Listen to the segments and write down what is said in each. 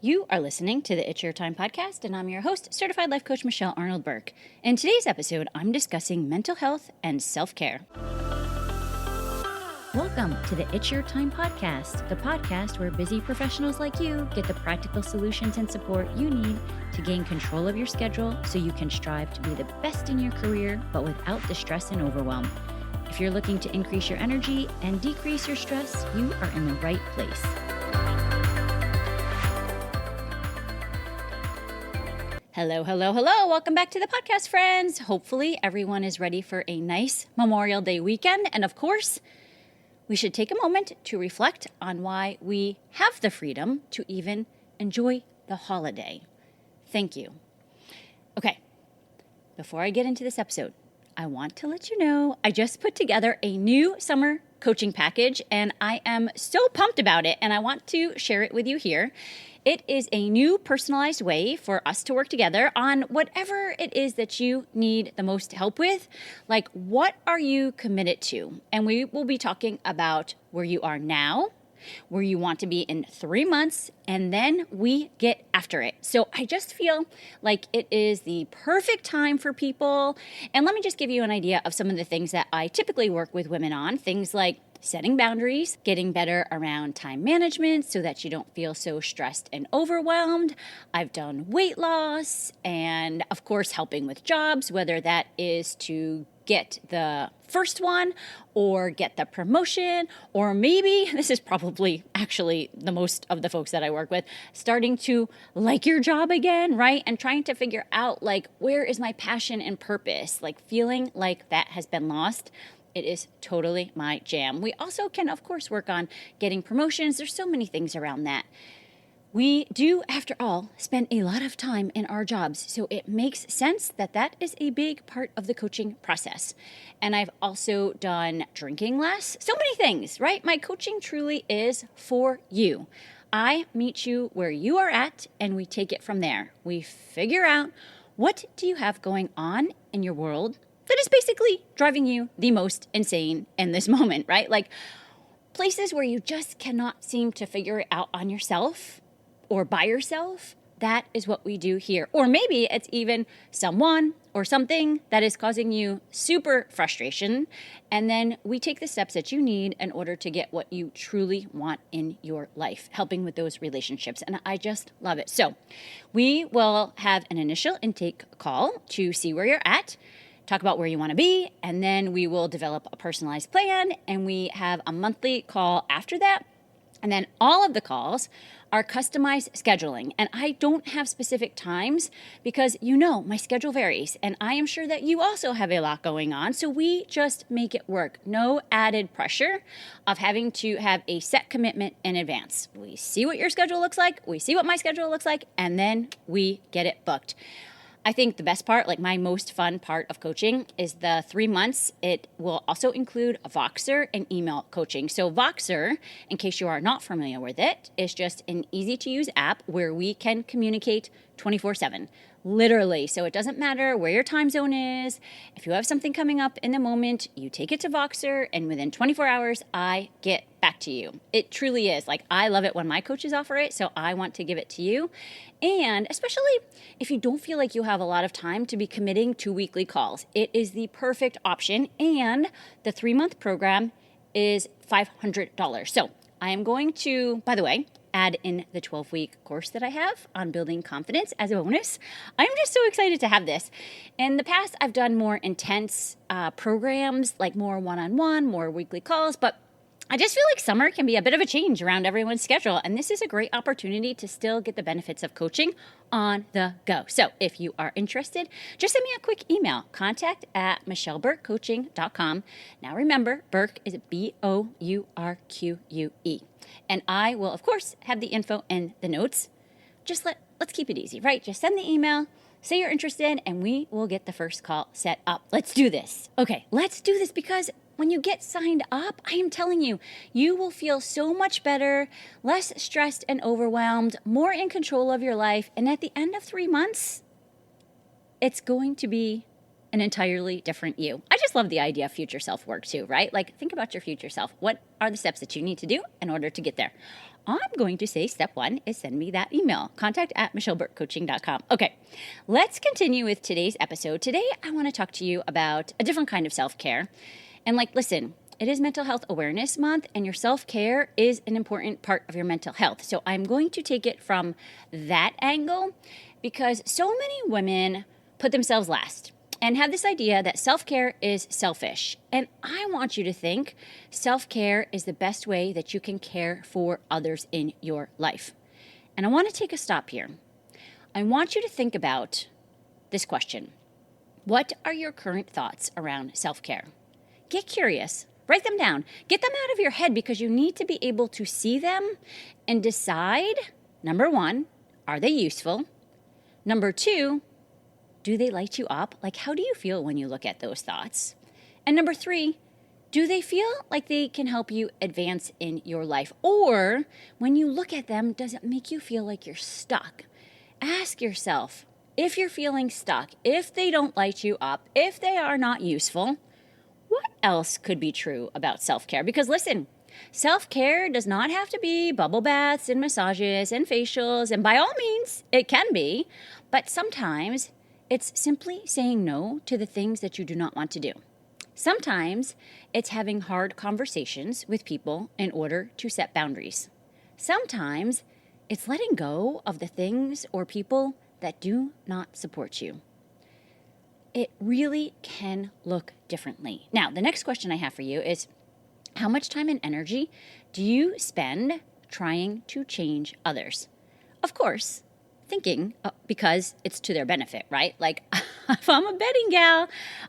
You are listening to the It's Your Time podcast, and I'm your host, Certified Life Coach Michelle Arnold Burke. In today's episode, I'm discussing mental health and self-care. Welcome to the It's Your Time podcast, the podcast where busy professionals like you get the practical solutions and support you need to gain control of your schedule so you can strive to be the best in your career, but without the stress and overwhelm. If you're looking to increase your energy and decrease your stress, you are in the right place. Hello. Welcome back to the podcast, friends. Hopefully everyone is ready for a nice Memorial Day weekend. And of course, we should take a moment to reflect on why we have the freedom to even enjoy the holiday. Thank you. Okay, before I get into this episode, I want to let you know I just put together a new summer coaching package and I am so pumped about it and I want to share it with you here. It is a new personalized way for us to work together on whatever it is that you need the most help with. Like, what are you committed to? And we will be talking about where you are now, where you want to be in 3 months, and then we get after it. So I just feel like it is the perfect time for people. And let me just give you an idea of some of the things that I typically work with women on. Things like setting boundaries, getting better around time management so that you don't feel so stressed and overwhelmed. I've done weight loss and, of course, helping with jobs, whether that is to get the first one or get the promotion, or maybe, this is probably actually the most of the folks that I work with, starting to like your job again, right? And trying to figure out, like, where is my passion and purpose? Like, feeling like that has been lost. It is totally my jam. We also can, of course, work on getting promotions. There's so many things around that. We do, after all, spend a lot of time in our jobs, so it makes sense that that is a big part of the coaching process. And I've also done drinking less. So many things, right? My coaching truly is for you. I meet you where you are at, and we take it from there. We figure out, what do you have going on in your world that is basically driving you the most insane in this moment, right? Like places where you just cannot seem to figure it out on yourself or by yourself. That is what we do here. Or maybe it's even someone or something that is causing you super frustration. And then we take the steps that you need in order to get what you truly want in your life, helping with those relationships. And I just love it. So we will have an initial intake call to see where you're at, talk about where you want to be, and then we will develop a personalized plan, and we have a monthly call after that. And then all of the calls are customized scheduling. And I don't have specific times because, you know, my schedule varies. And I am sure that you also have a lot going on. So we just make it work. No added pressure of having to have a set commitment in advance. We see what your schedule looks like. We see what my schedule looks like. And then we get it booked. I think the best part, like my most fun part of coaching, is the 3 months. It will also include a Voxer and email coaching. So Voxer, in case you are not familiar with it, is just an easy to use app where we can communicate 24/7. Literally. So it doesn't matter where your time zone is. If you have something coming up in the moment, you take it to Voxer, and within 24 hours, I get back to you. It truly is. Like, I love it when my coaches offer it, so I want to give it to you. And especially if you don't feel like you have a lot of time to be committing to weekly calls, it is the perfect option. And the 3-month program is $500. So I am going to, by the way, add in the 12-week course that I have on building confidence as a bonus. I'm just so excited to have this. In the past, I've done more intense programs, like more one-on-one, more weekly calls, but I just feel like summer can be a bit of a change around everyone's schedule, and this is a great opportunity to still get the benefits of coaching on the go. So if you are interested, just send me a quick email, contact@michelleburkecoaching.com. Now remember, Burke is Bourque. And I will, of course, have the info in the notes. Just let's keep it easy, right? Just send the email, say you're interested, and we will get the first call set up. Let's do this. Okay, let's do this because when you get signed up, I am telling you, you will feel so much better, less stressed and overwhelmed, more in control of your life. And at the end of 3 months, it's going to be an entirely different you. I just love the idea of future self work too, right? Like, think about your future self. What are the steps that you need to do in order to get there? I'm going to say step 1 is send me that email, contact@michelleburkecoaching.com. Okay, let's continue with today's episode. Today, I want to talk to you about a different kind of self-care. And listen, it is Mental Health Awareness Month, and your self-care is an important part of your mental health. So I'm going to take it from that angle because so many women put themselves last and have this idea that self-care is selfish. And I want you to think self-care is the best way that you can care for others in your life. And I want to take a stop here. I want you to think about this question. What are your current thoughts around self-care? Get curious. Write them down. Get them out of your head because you need to be able to see them and decide, number 1, are they useful? Number 2, do they light you up? How do you feel when you look at those thoughts? And number 3, do they feel like they can help you advance in your life? Or when you look at them, does it make you feel like you're stuck? Ask yourself, if you're feeling stuck, if they don't light you up, if they are not useful, what else could be true about self-care? Because listen, self-care does not have to be bubble baths and massages and facials, and by all means, it can be, but sometimes it's simply saying no to the things that you do not want to do. Sometimes it's having hard conversations with people in order to set boundaries. Sometimes it's letting go of the things or people that do not support you. It really can look differently. Now, the next question I have for you is, how much time and energy do you spend trying to change others? Of course, thinking because it's to their benefit, right? If I'm a betting gal,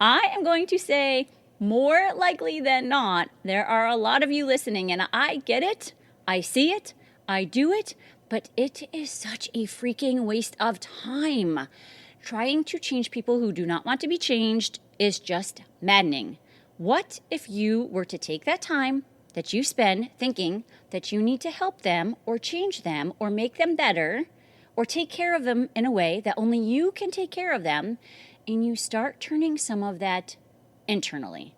I am going to say more likely than not, there are a lot of you listening, and I get it, I see it, I do it, but it is such a freaking waste of time. Trying to change people who do not want to be changed is just maddening. What if you were to take that time that you spend thinking that you need to help them or change them or make them better or take care of them in a way that only you can take care of them, and you start turning some of that internally?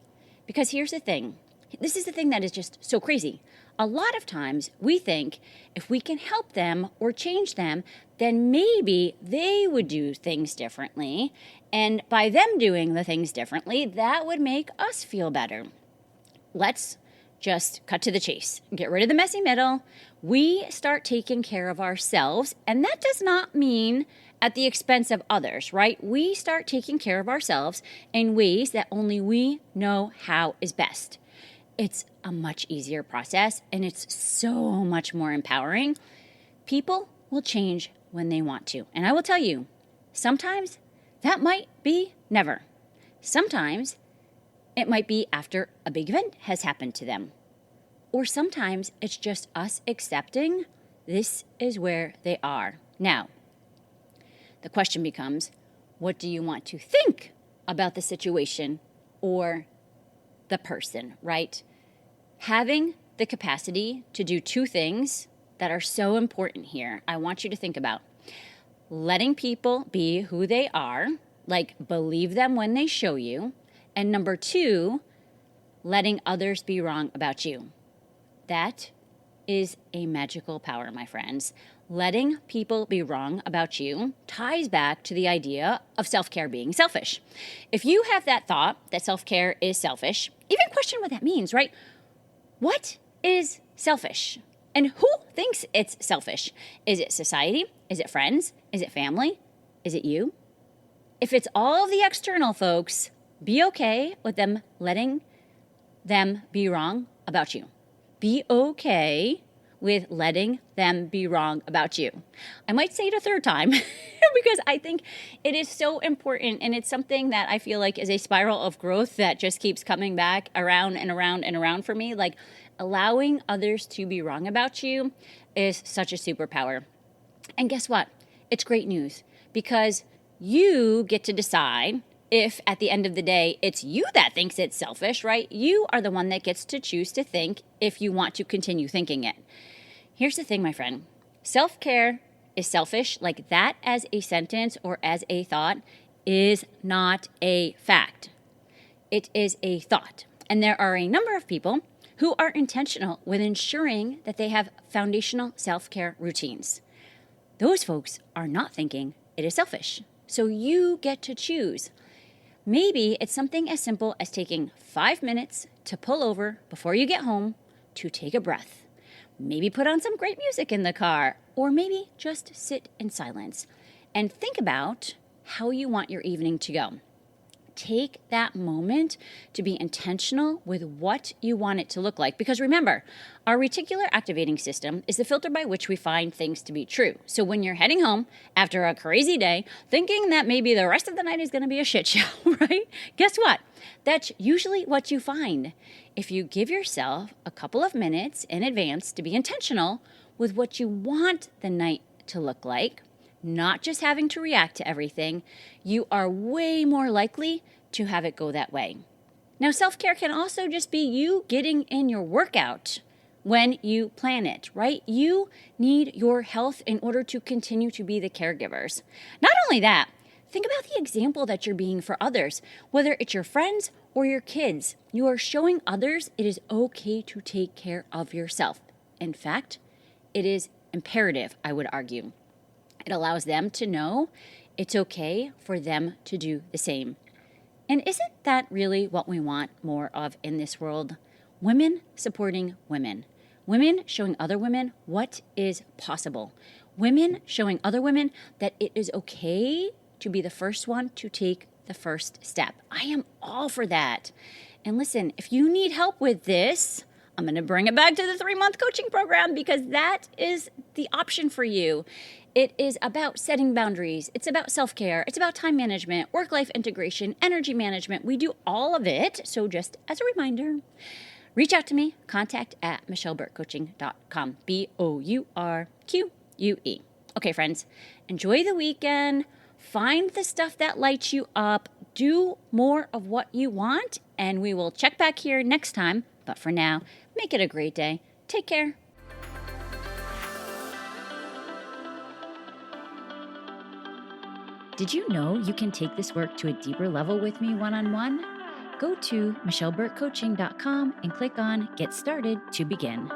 Because here's the thing. This is the thing that is just so crazy. A lot of times we think if we can help them or change them, then maybe they would do things differently. And by them doing the things differently, that would make us feel better. Let's just cut to the chase. Get rid of the messy middle. We start taking care of ourselves, and that does not mean at the expense of others, right? We start taking care of ourselves in ways that only we know how is best. It's a much easier process, and it's so much more empowering. People will change when they want to. And I will tell you, sometimes that might be never. Sometimes it might be after a big event has happened to them. Or sometimes it's just us accepting this is where they are. Now, the question becomes, what do you want to think about the situation or the person, right? Having the capacity to do 2 things that are so important here, I want you to think about. Letting people be who they are, believe them when they show you. And number 2, letting others be wrong about you. That is a magical power, my friends. Letting people be wrong about you ties back to the idea of self-care being selfish. If you have that thought that self-care is selfish, even question what that means, right? What is selfish? And who thinks it's selfish? Is it society? Is it friends? Is it family? Is it you? If it's all of the external folks, be okay with them letting them be wrong about you. Be okay with letting them be wrong about you. I might say it a third time because I think it is so important, and it's something that I feel like is a spiral of growth that just keeps coming back around and around and around for me. Allowing others to be wrong about you is such a superpower. And guess what? It's great news because you get to decide if at the end of the day, it's you that thinks it's selfish, right? You are the one that gets to choose to think if you want to continue thinking it. Here's the thing, my friend. Self-care is selfish, like that as a sentence or as a thought, is not a fact. It is a thought. And there are a number of people who are intentional with ensuring that they have foundational self-care routines. Those folks are not thinking it is selfish. So you get to choose. Maybe it's something as simple as taking 5 minutes to pull over before you get home to take a breath. Maybe put on some great music in the car, or maybe just sit in silence and think about how you want your evening to go. Take that moment to be intentional with what you want it to look like. Because remember, our reticular activating system is the filter by which we find things to be true. So when you're heading home after a crazy day, thinking that maybe the rest of the night is going to be a shit show, right? Guess what? That's usually what you find. If you give yourself a couple of minutes in advance to be intentional with what you want the night to look like, not just having to react to everything, you are way more likely to have it go that way. Now, self-care can also just be you getting in your workout when you plan it, right? You need your health in order to continue to be the caregivers. Not only that, think about the example that you're being for others, whether it's your friends or your kids. You are showing others it is okay to take care of yourself. In fact, it is imperative, I would argue. It allows them to know it's okay for them to do the same. And isn't that really what we want more of in this world? Women supporting women. Women showing other women what is possible. Women showing other women that it is okay to be the first one to take the first step. I am all for that. And listen, if you need help with this, I'm going to bring it back to the 3-month coaching program, because that is the option for you. It is about setting boundaries. It's about self-care. It's about time management, work-life integration, energy management. We do all of it. So just as a reminder, reach out to me, contact@michelleburkecoaching.com, BOURQUE. Okay, friends, enjoy the weekend. Find the stuff that lights you up. Do more of what you want, and we will check back here next time. But for now, make it a great day. Take care. Did you know you can take this work to a deeper level with me one-on-one? Go to michelleburkecoaching.com and click on Get Started to begin.